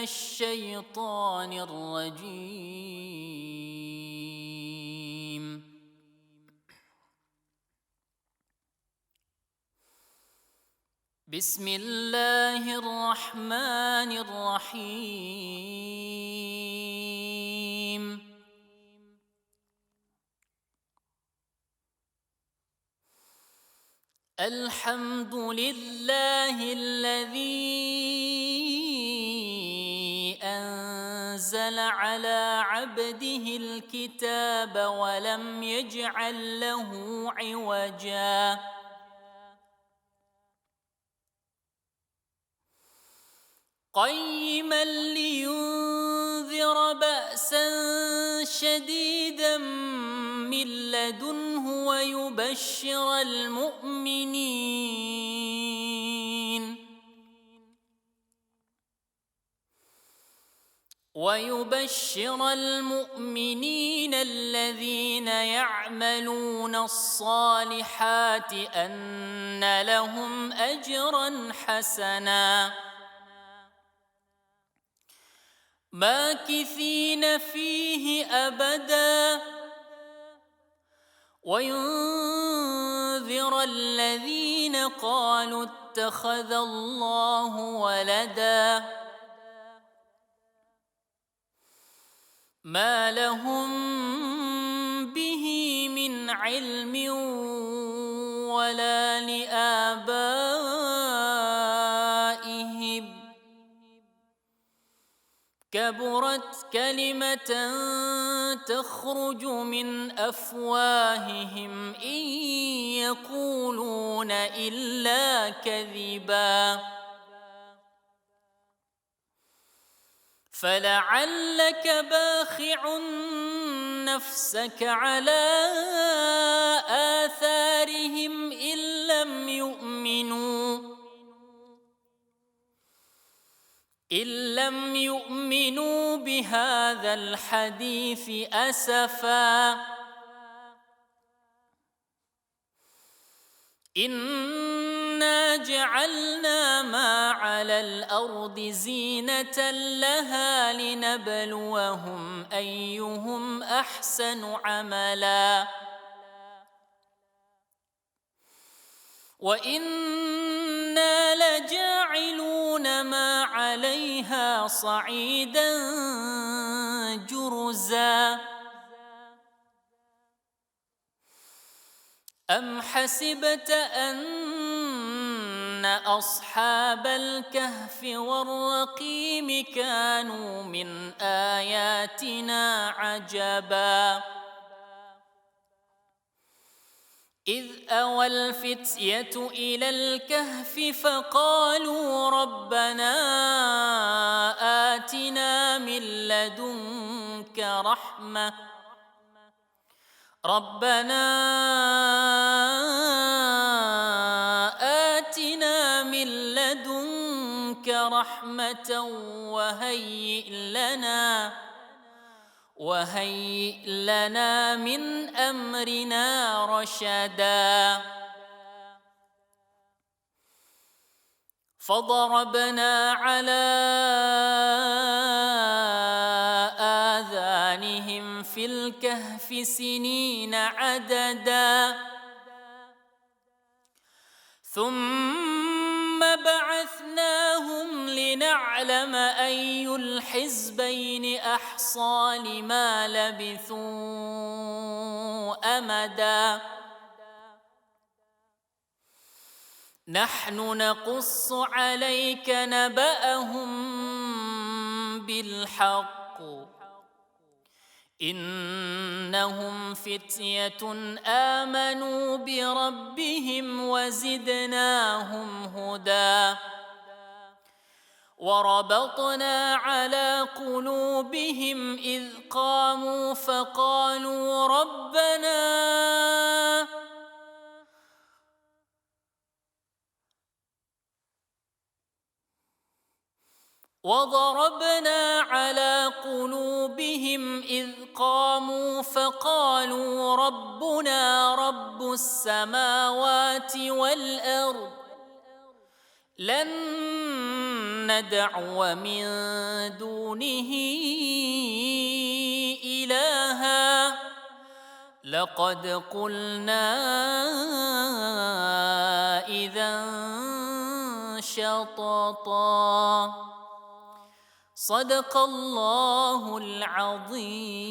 الشيطان الرجيم. بسم الله الرحمن الرحيم. الحمد لله الذي أنزل على عبده الكتاب ولم يجعل له عوجا قيما لينذر بأسا شديدا من لدنه ويبشر المؤمنين الذين يعملون الصالحات أن لهم أجرا حسنا ماكثين فيه أبدا وينذر الذين قالوا اتخذ الله ولدا ما لهم به من علم ولا لآبائهم كبرت كلمة تخرج من أفواههم إن يقولون إلا كذبا فلعلك باخع نفسك على آثارهم إن لم يؤمنوا بهذا الحديث أسفا إنا جعلنا ما على الأرض زينة لها لنبلوهم أيهم أحسن عملا وإنا لجاعلون ما عليها صعيدا جرزا أم حسبت أن أصحاب الكهف والرقيم كانوا من آياتنا عجبا إذ أوى الفتية إلى الكهف فقالوا ربنا آتنا من لدنك رحمة وهيئ لنا من أمرنا رشدا فضربنا على آذانهم في الكهف سنين عددا ثم بعثناهم لنعلم أي الحزبين أحصى لما لبثوا أمدا نحن نقص عليك نبأهم بالحق إنهم فتية آمنوا بربهم وزدناهم هدى وربطنا على قلوبهم إذ قاموا فقالوا وضربنا على قلوبهم إذ قاموا فقالوا ربنا رب السماوات والأرض لن ندعو من دونه إلها لقد قلنا إذا شططا. صدق الله العظيم.